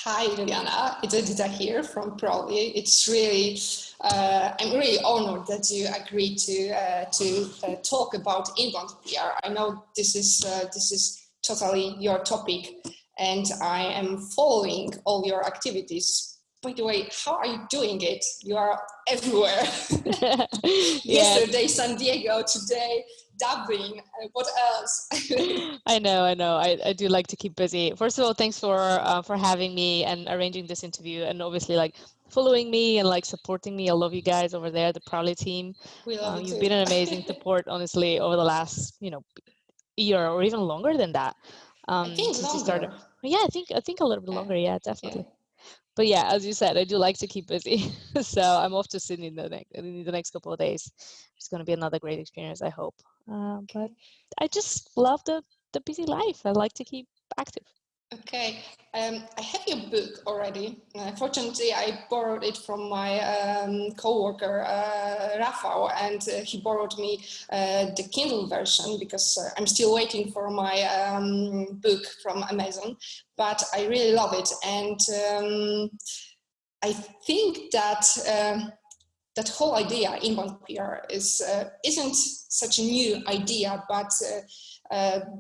Hi, Iliyana. It's Edita here from Proli. It's really, I'm really honored that you agreed to talk about inbound PR. I know this is totally your topic, and I am following all your activities. By the way, how are you doing it? You are everywhere. Yesterday, San Diego. Today, Dublin. What else? I know. I do like to keep busy. First of all, thanks for having me and arranging this interview, and obviously like following me and like supporting me. I love you guys over there, the Prowley team. We love you You've too. been an amazing support, honestly, over the last year or even longer than that. I think Since longer. you started. Yeah, I think a little bit longer. Yeah, definitely. Yeah. But yeah, as you said, I do like to keep busy. So I'm off to Sydney in the next couple of days. It's going to be another great experience, I hope. But I just love the busy life. I like to keep active. Okay, I have your book already. Fortunately, I borrowed it from my co-worker, Rafał, and he borrowed me the Kindle version because I'm still waiting for my book from Amazon, but I really love it. And I think that that whole idea, inbound PR, isn't such a new idea, but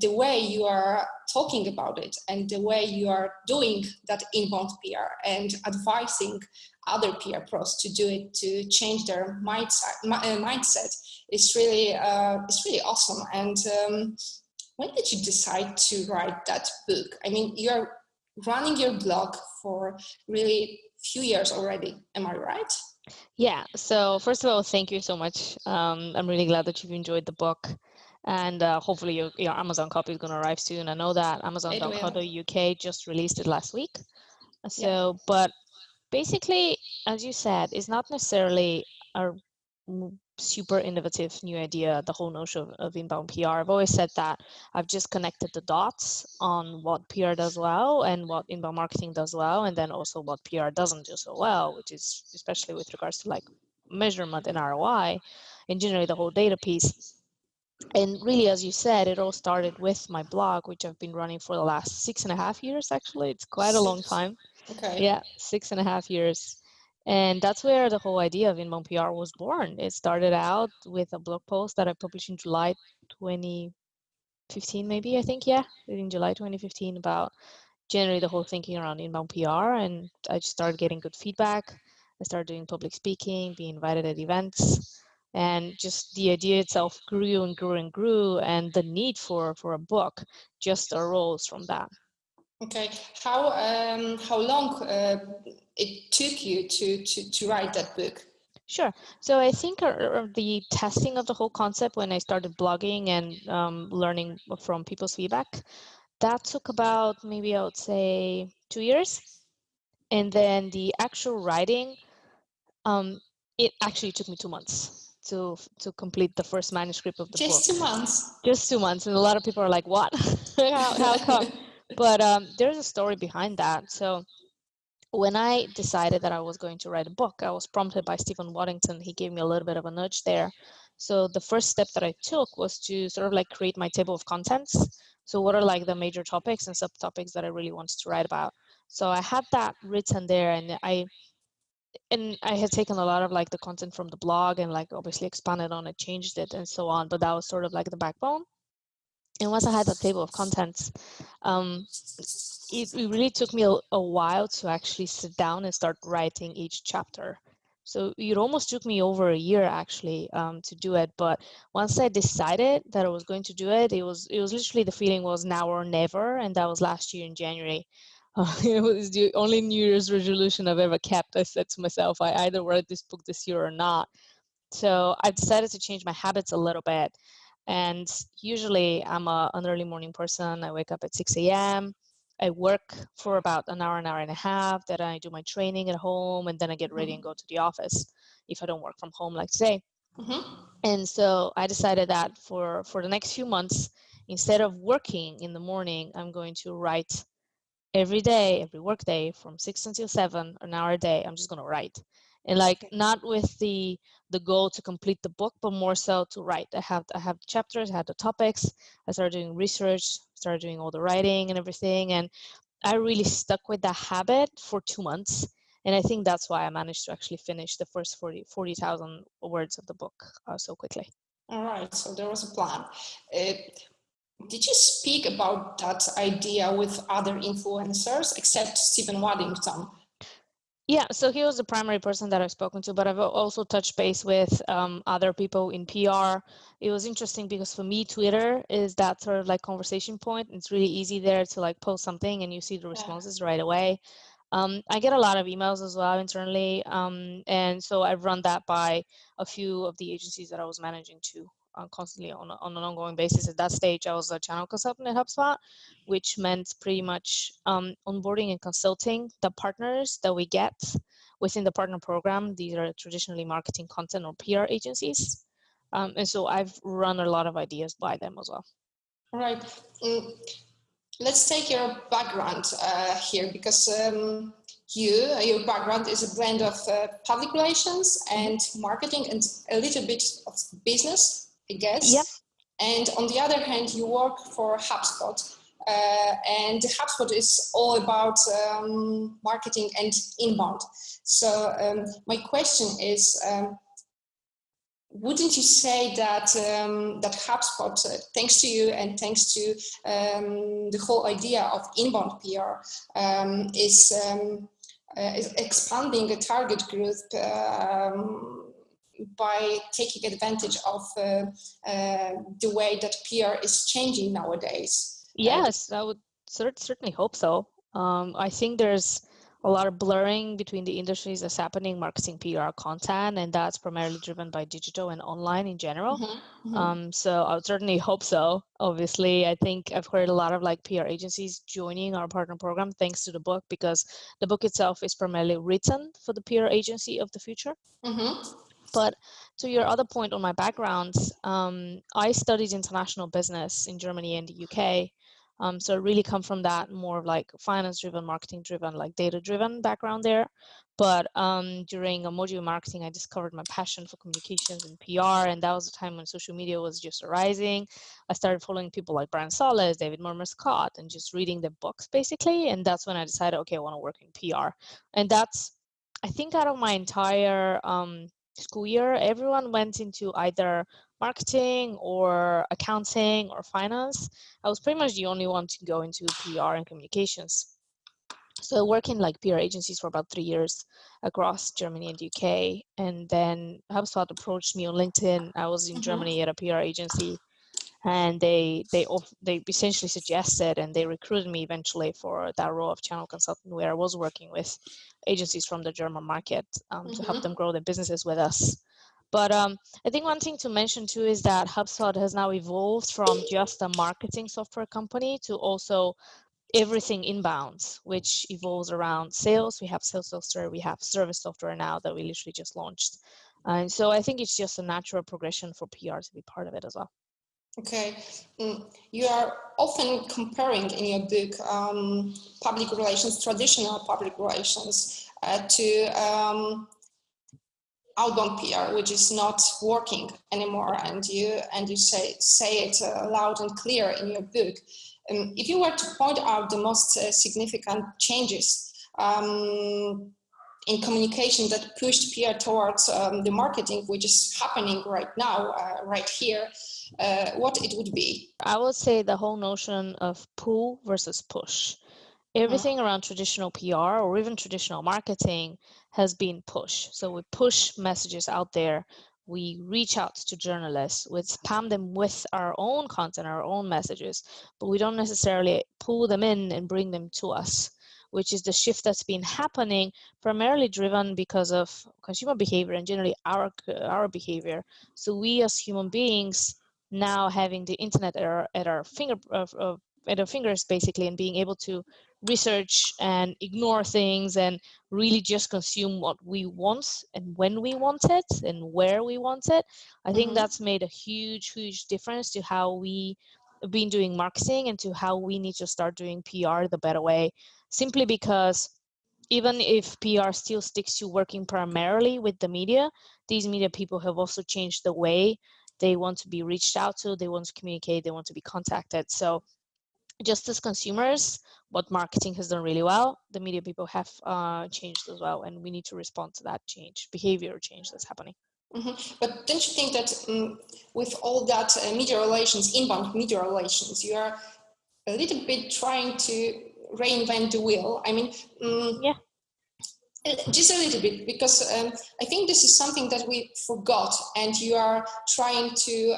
the way you are talking about it and the way you are doing that inbound PR and advising other PR pros to do it, to change their mindset is really awesome. And when did you decide to write that book? I mean, you're running your blog for really few years already. Am I right? Yeah. So first of all, thank you so much. I'm really glad that you've enjoyed the book. And hopefully your Amazon copy is going to arrive soon. I know that Amazon.co.uk just released it last week. So, but basically, as you said, it's not necessarily a super innovative new idea, the whole notion of inbound PR. I've always said that I've just connected the dots on what PR does well and what inbound marketing does well, and then also what PR doesn't do so well, which is especially with regards to like measurement and ROI, and generally the whole data piece. And really, as you said, it all started with my blog, which I've been running for the last 6.5 years, actually. It's quite a long time. Okay. Yeah, 6.5 years. And that's where the whole idea of inbound PR was born. It started out with a blog post that I published in July 2015, maybe, I think, yeah, in July 2015, about generally the whole thinking around inbound PR. And I just started getting good feedback. I started doing public speaking, being invited at events. And just the idea itself grew and grew and grew, and the need for a book just arose from that. Okay, how long it took you to write that book? Sure. So I think the testing of the whole concept when I started blogging and learning from people's feedback, that took about maybe I would say 2 years. And then the actual writing, it actually took me 2 months to complete the first manuscript of the book. Just 2 months? Just 2 months. And a lot of people are like, what? how come? But there's a story behind that. So when I decided that I was going to write a book, I was prompted by Stephen Waddington. He gave me a little bit of a nudge there. So the first step that I took was to sort of like create my table of contents. So what are like the major topics and subtopics that I really wanted to write about? So I had that written there, and I had taken a lot of like the content from the blog and like obviously expanded on it, changed it and so on. But that was sort of like the backbone. And once I had that table of contents, it really took me a while to actually sit down and start writing each chapter. So it almost took me over a year actually to do it. But once I decided that I was going to do it, it was literally the feeling was now or never, and that was last year in January. It was the only New Year's resolution I've ever kept. I said to myself, I either write this book this year or not. So I decided to change my habits a little bit. And usually I'm an early morning person. I wake up at 6 a.m. I work for about an hour and a half. Then I do my training at home, and then I get ready and go to the office if I don't work from home like today. And so I decided that for the next few months, instead of working in the morning, I'm going to write every day, every work day from 6 until 7, an hour a day. I'm just going to write. And like not with the goal to complete the book, but more so to write. I have the chapters, I have the topics. I started doing research, started doing all the writing and everything. And I really stuck with that habit for 2 months. And I think that's why I managed to actually finish the first 40,000 words of the book so quickly. All right, so there was a plan. Did you speak about that idea with other influencers except Stephen Waddington? Yeah, so he was the primary person that I've spoken to, but I've also touched base with other people in PR. It was interesting because for me, Twitter is that sort of like conversation point. It's really easy there to like post something and you see the responses right away. I get a lot of emails as well internally, and so I've run that by a few of the agencies that I was managing to constantly on an ongoing basis. At that stage, I was a channel consultant at HubSpot, which meant pretty much onboarding and consulting the partners that we get within the partner program. These are traditionally marketing, content, or PR agencies, and so I've run a lot of ideas by them as well. All right. Let's take your background here, because your background is a blend of public relations and marketing and a little bit of business, I guess. Yep. And on the other hand, you work for HubSpot. And HubSpot is all about marketing and inbound. So my question is, wouldn't you say that that HubSpot, thanks to you and thanks to the whole idea of inbound PR, is expanding a target group by taking advantage of the way that PR is changing nowadays? Yes, I would certainly hope so. I think there's a lot of blurring between the industries that's happening, marketing, PR, content, and that's primarily driven by digital and online in general. So I would certainly hope so. Obviously, I think I've heard a lot of like PR agencies joining our partner program thanks to the book, because the book itself is primarily written for the PR agency of the future. But to your other point on my background, I studied international business in Germany and the UK. So I really come from that more of like finance-driven, marketing-driven, like data-driven background there. But during emoji marketing, I discovered my passion for communications and PR, and that was the time when social media was just arising. I started following people like Brian Solis, David Murmer Scott, and just reading their books basically. And that's when I decided, okay, I want to work in PR. And that's, I think, out of my entire school year, everyone went into either marketing or accounting or finance. I was pretty much the only one to go into PR and communications. So I worked in like PR agencies for about 3 years across Germany and UK. And then HubSpot approached me on LinkedIn. I was in Germany at a PR agency, and they essentially suggested, and they recruited me eventually for that role of channel consultant, where I was working with agencies from the German market to help them grow their businesses with us. But I think one thing to mention too is that HubSpot has now evolved from just a marketing software company to also everything inbound, which evolves around sales. We have sales software, we have service software now that we literally just launched. And so I think it's just a natural progression for PR to be part of it as well. Okay, you are often comparing in your book public relations, traditional public relations, to outbound PR, which is not working anymore, and you say it loud and clear in your book. If you were to point out the most significant changes in communication that pushed PR towards the marketing, which is happening right now, right here, what it would be? I would say the whole notion of pull versus push. Everything around traditional PR or even traditional marketing has been push. So we push messages out there. We reach out to journalists. We spam them with our own content, our own messages, but we don't necessarily pull them in and bring them to us, which is the shift that's been happening, primarily driven because of consumer behavior and generally our behavior. So we as human beings now having the internet at our fingers basically, and being able to research and ignore things and really just consume what we want and when we want it and where we want it. I think that's made a huge difference to how we have been doing marketing and to how we need to start doing PR the better way, simply because even if PR still sticks to working primarily with the media, these media people have also changed the way they want to be reached out to, they want to communicate, they want to be contacted. So just as consumers, what marketing has done really well, the media people have changed as well, and we need to respond to that change, behavior change that's happening. But don't you think that with all that media relations, inbound media relations, you are a little bit trying to reinvent the wheel? I mean, Yeah. Just a little bit, because I think this is something that we forgot, and you are trying to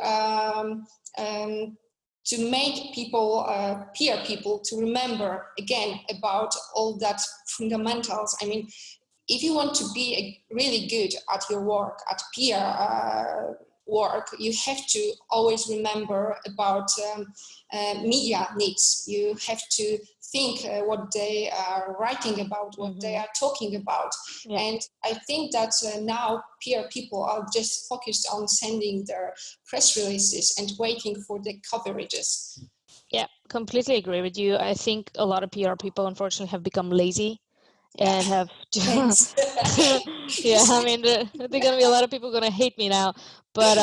make people, peer people, to remember again about all that fundamentals. I mean, if you want to be really good at your work, at peer work, you have to always remember about media needs. You have to think what they are writing about, what they are talking about. Yeah. And I think that now peer people are just focused on sending their press releases and waiting for the coverages. Yeah, completely agree with you. I think a lot of PR people, unfortunately, have become lazy. And have yeah, I mean, there are gonna be a lot of people gonna hate me now, but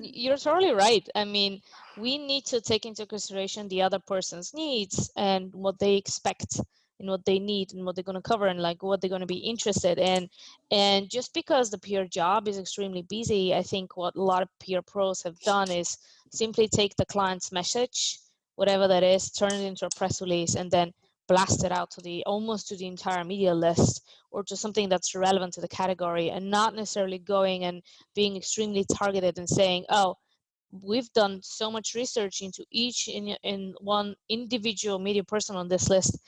you're totally right. I mean, we need to take into consideration the other person's needs and what they expect and what they need and what they're gonna cover and like what they're gonna be interested in. And just because the PR job is extremely busy, I think what a lot of PR pros have done is simply take the client's message, whatever that is, turn it into a press release, and then blast it out to the almost to the entire media list or to something that's relevant to the category, and not necessarily going and being extremely targeted and saying, oh, we've done so much research into each in one individual media person on this list.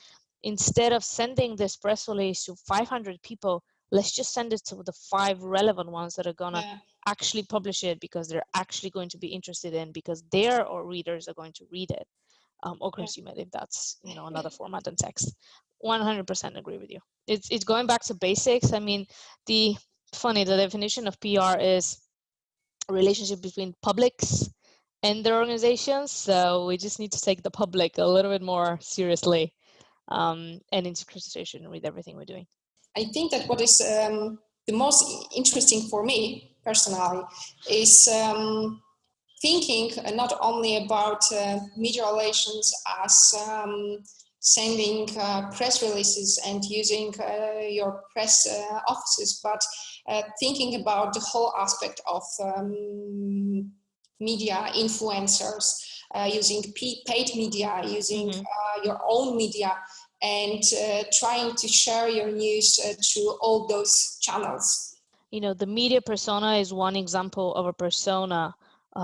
Instead of sending this press release to 500 people, let's just send it to the 5 relevant ones that are gonna actually publish it because they're actually going to be interested in, because their readers are going to read it. Or consume it if that's another format than text. 100% agree with you. It's going back to basics. I mean, the definition of PR is a relationship between publics and their organizations. So we just need to take the public a little bit more seriously and into consideration with everything we're doing. I think that what is the most interesting for me personally is thinking not only about media relations as sending press releases and using your press offices, but thinking about the whole aspect of media influencers, using paid media, using your own media, and trying to share your news through all those channels. The media persona is one example of a persona.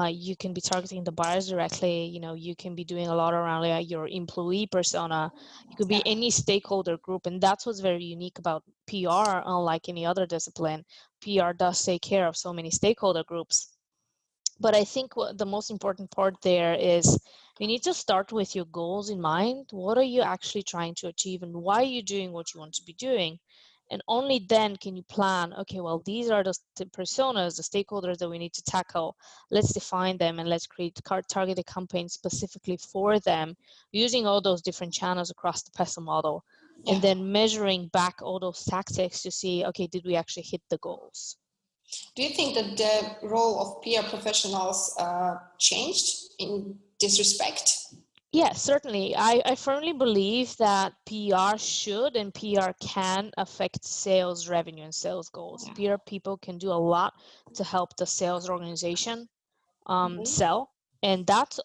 You can be targeting the buyers directly. You can be doing a lot around your employee persona. You could be any stakeholder group, and that's what's very unique about PR. Unlike any other discipline, PR does take care of so many stakeholder groups. But I think the most important part there is you need to start with your goals in mind. What are you actually trying to achieve, and why are you doing what you want to be doing? And only then can you plan, okay, well, these are the personas, the stakeholders that we need to tackle. Let's define them and let's create targeted campaigns specifically for them using all those different channels across the PESA model. And then measuring back all those tactics to see, okay, did we actually hit the goals? Do you think that the role of PR professionals changed in this respect? Yeah, certainly. I firmly believe that PR should and PR can affect sales revenue and sales goals. PR people can do a lot to help the sales organization sell. And that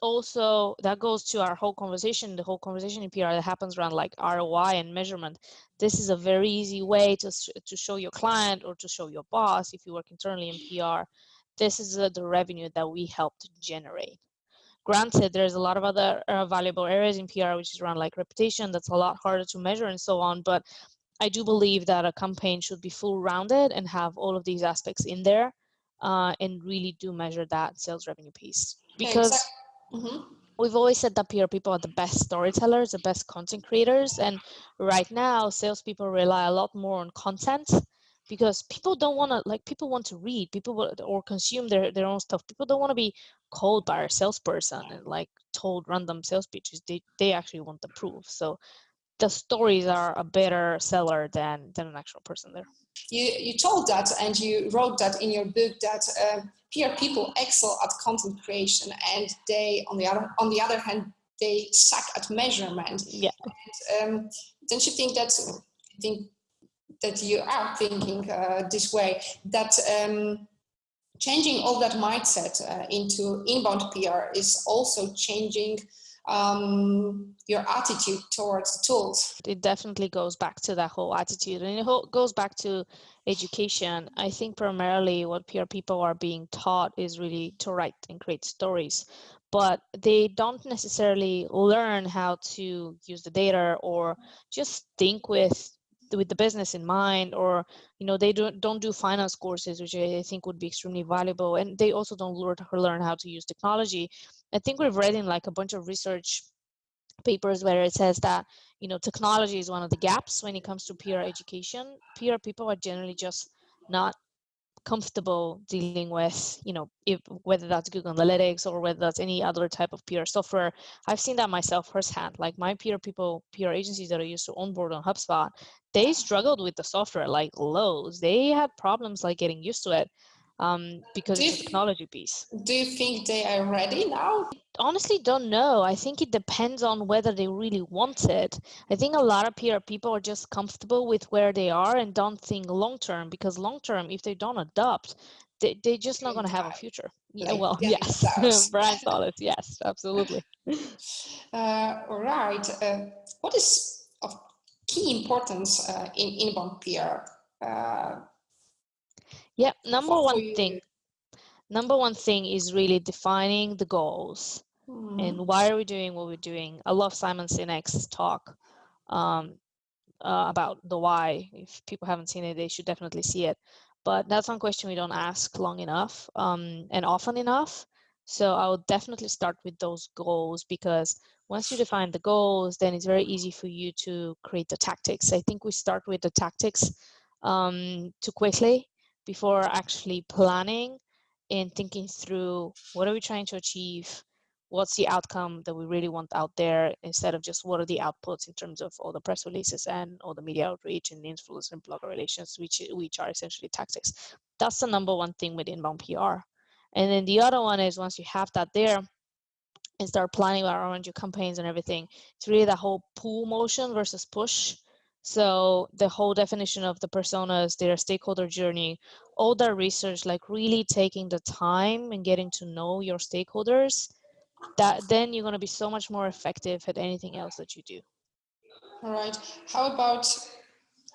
goes to our whole conversation, the whole conversation in PR that happens around like ROI and measurement. This is a very easy way to show your client or to show your boss, if you work internally in PR, this is the revenue that we helped generate. Granted, there's a lot of other valuable areas in PR, which is around like reputation, that's a lot harder to measure and so on. But I do believe that a campaign should be full rounded and have all of these aspects in there and really do measure that sales revenue piece. Because we've always said that PR people are the best storytellers, the best content creators. And right now, salespeople rely a lot more on content, because people don't want to, people want to read, or consume their own stuff. People don't want to be called by a salesperson and told random sales pitches. They actually want the proof. So the stories are a better seller than an actual person there. You told that, and you wrote that in your book, that PR people excel at content creation, and they, on the other hand, they suck at measurement. Yeah. And, don't you think that you are thinking this way, that changing all that mindset into inbound PR is also changing your attitude towards the tools? It definitely goes back to that whole attitude, and it goes back to education. I think primarily what PR people are being taught is really to write and create stories, but they don't necessarily learn how to use the data or just think with the business in mind, or they don't do finance courses, which I think would be extremely valuable, and they also don't learn how to use technology. I think we've read in like a bunch of research papers where it says that technology is one of the gaps when it comes to PR education. PR people are generally just not comfortable dealing with whether that's Google Analytics or whether that's any other type of PR software. I've seen that myself firsthand. Like my PR agencies that I used to onboard on HubSpot, they struggled with the software like loads. They had problems like getting used to it because it's a technology piece. Do you think they are ready now? Honestly don't know. I think it depends on whether they really want it. I think a lot of PR people are just comfortable with where they are and don't think long term, because long term, if they don't adopt, they're just not going to have a future. Yeah, like well, yes. Brian Solis, yes, absolutely. Right. What is of key importance in inbound PR? Yeah, number one thing is really defining the goals. And why are we doing what we're doing? I love Simon Sinek's talk about the why. If people haven't seen it, they should definitely see it. But that's one question we don't ask long enough and often enough. So I would definitely start with those goals, because once you define the goals, then it's very easy for you to create the tactics. I think we start with the tactics too quickly before actually planning and thinking through what are we trying to achieve, what's the outcome that we really want out there, instead of just what are the outputs in terms of all the press releases and all the media outreach and the influencer and blogger relations, which are essentially tactics. That's the number one thing with inbound PR. And then the other one is, once you have that there and start planning around your campaigns and everything, it's really the whole pull motion versus push. So the whole definition of the personas, their stakeholder journey, all that research, like really taking the time and getting to know your stakeholders, that then you're going to be so much more effective at anything else that you do. All right. How about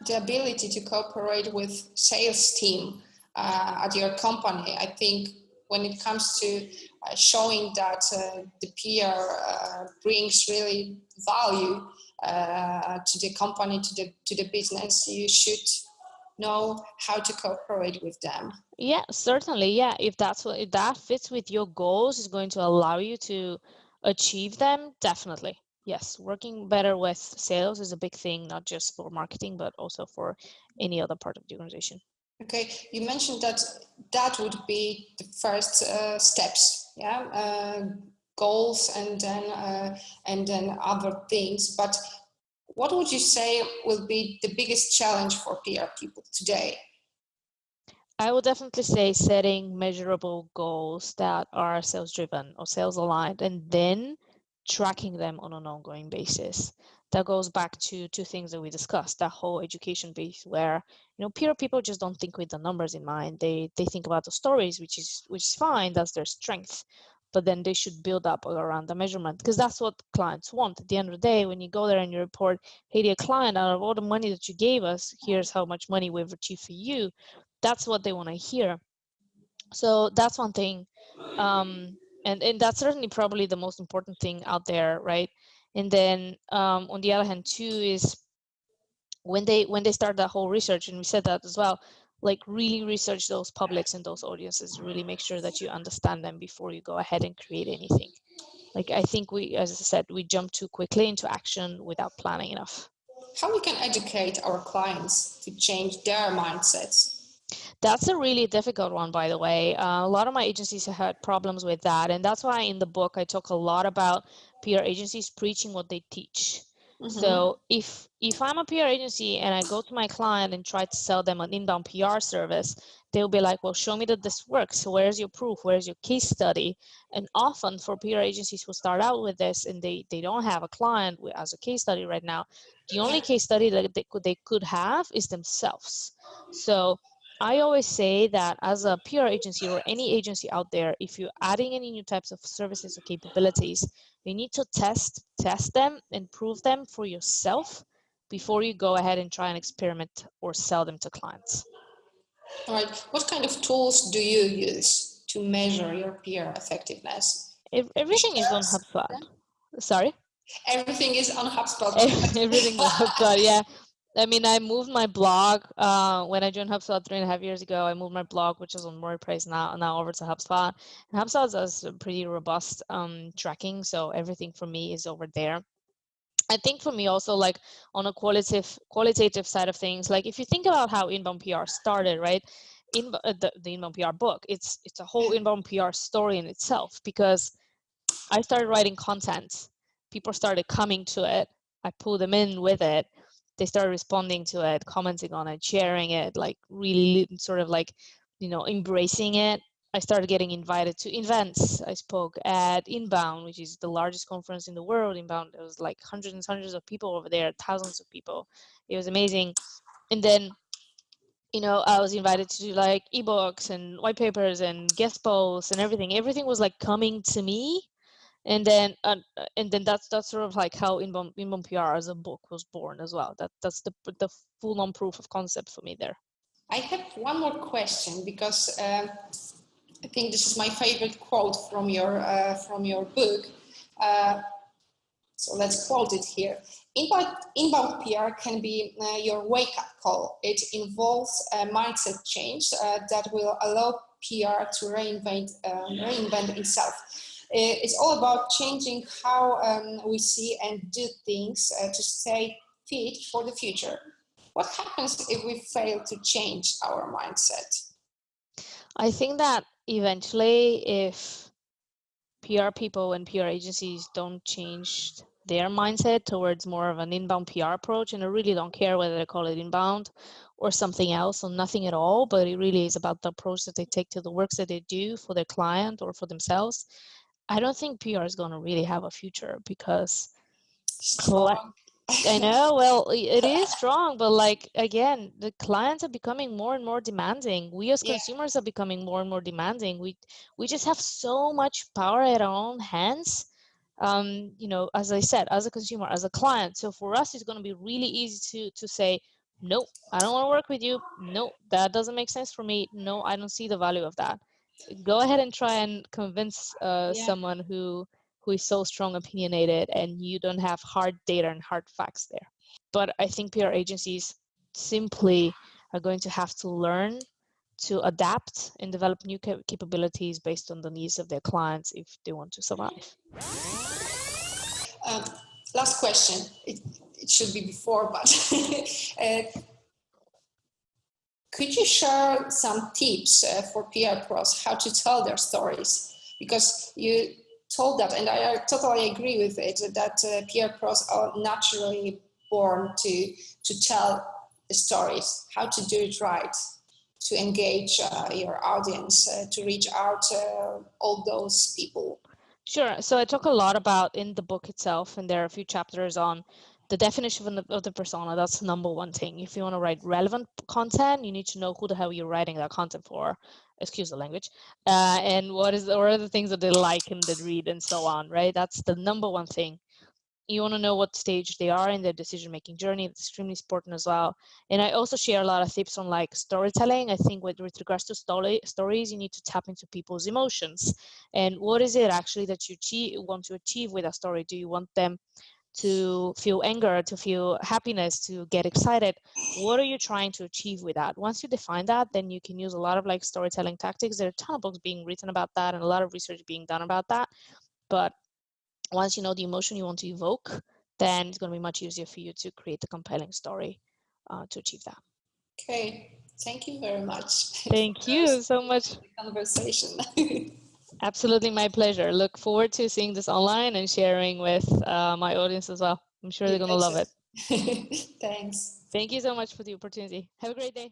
the ability to cooperate with sales team at your company? I think when it comes to showing that the PR brings really value to the company, to the business, you should know how to cooperate with them. Yeah, certainly. Yeah, if that fits with your goals, is going to allow you to achieve them, definitely. Yes, working better with sales is a big thing, not just for marketing, but also for any other part of the organization. Okay, you mentioned that would be the first steps, yeah, goals, and then other things. But what would you say will be the biggest challenge for PR people today? I would definitely say setting measurable goals that are sales driven or sales aligned, and then tracking them on an ongoing basis. That goes back to two things that we discussed, that whole education piece, where PR people just don't think with the numbers in mind. They think about the stories, which is fine, that's their strength. But then they should build up around the measurement, because that's what clients want. At the end of the day, when you go there and you report, hey, dear client, out of all the money that you gave us, here's how much money we've achieved for you. That's what they want to hear. So that's one thing. And that's certainly probably the most important thing out there, right? And then on the other hand too, is when they start that whole research, and we said that as well, like really research those publics and those audiences, really make sure that you understand them before you go ahead and create anything. Like I think we, as I said, we jump too quickly into action without planning enough. How we can educate our clients to change their mindsets? That's a really difficult one, by the way. A lot of my agencies have had problems with that. And that's why in the book, I talk a lot about PR agencies preaching what they teach. So if I'm a PR agency and I go to my client and try to sell them an inbound PR service, they'll be like, well, show me that this works. So where's your proof? Where's your case study? And often for PR agencies who start out with this and they don't have a client as a case study right now, the only case study that they could have is themselves. So I always say that as a PR agency or any agency out there, if you're adding any new types of services or capabilities, you need to test them and prove them for yourself before you go ahead and try and experiment or sell them to clients. All right. What kind of tools do you use to measure your PR effectiveness? Everything is on HubSpot. Sorry? Everything is on HubSpot. Everything is on HubSpot, yeah. I mean, I moved my blog when I joined HubSpot 3.5 years ago. I moved my blog, which is on WordPress now over to HubSpot. And HubSpot does pretty robust tracking, so everything for me is over there. I think for me also, like on a qualitative side of things, like if you think about how inbound PR started, right? The inbound PR book, it's a whole inbound PR story in itself, because I started writing content. People started coming to it. I pulled them in with it. They started responding to it, commenting on it, sharing it, like really sort of like, embracing it. I started getting invited to events. I spoke at Inbound, which is the largest conference in the world. Inbound, there was like hundreds and hundreds of people over there, thousands of people. It was amazing. And then, I was invited to do like ebooks and white papers and guest posts and everything. Everything was like coming to me. And then that's sort of like how inbound PR as a book was born as well. That's the full-on proof of concept for me there. I have one more question, because I think this is my favorite quote from your book. So let's quote it here. Inbound PR can be your wake-up call. It involves a mindset change that will allow PR to reinvent itself. It's all about changing how we see and do things to stay fit for the future. What happens if we fail to change our mindset? I think that eventually, if PR people and PR agencies don't change their mindset towards more of an inbound PR approach, and I really don't care whether they call it inbound or something else or nothing at all, but it really is about the approach that they take to the works that they do for their client or for themselves, I don't think PR is going to really have a future, because I know, well, it is strong, but like, again, the clients are becoming more and more demanding. We as consumers are becoming more and more demanding. We just have so much power at our own hands. As I said, as a consumer, as a client. So for us, it's going to be really easy to say, no, I don't want to work with you. No, that doesn't make sense for me. No, I don't see the value of that. Go ahead and try and convince someone who is so strong opinionated and you don't have hard data and hard facts there. But I think PR agencies simply are going to have to learn to adapt and develop new capabilities based on the needs of their clients if they want to survive. Last question. It should be before, but could you share some tips for PR pros how to tell their stories? Because you told that, and I totally agree with it, that PR pros are naturally born to tell the stories, how to do it right, to engage your audience, to reach out all those people. Sure. So I talk a lot about in the book itself, and there are a few chapters on the definition of the persona. That's the number one thing. If you want to write relevant content, you need to know who the hell you're writing that content for. Excuse the language. And what are the things that they like and they read and so on, right? That's the number one thing. You want to know what stage they are in their decision-making journey. It's extremely important as well. And I also share a lot of tips on like storytelling. I think with regards to stories, you need to tap into people's emotions. And what is it actually that you want to achieve with a story? Do you want them to feel anger, to feel happiness, to get excited? What are you trying to achieve with that? Once you define that, then you can use a lot of like storytelling tactics. There are a ton of books being written about that and a lot of research being done about that. But once you know the emotion you want to evoke, then it's going to be much easier for you to create a compelling story to achieve that. Okay, thank you very much. Thank you so much. Conversation. Absolutely, my pleasure. Look forward to seeing this online and sharing with my audience as well. I'm sure they're going to love it. Thanks. Thank you so much for the opportunity. Have a great day.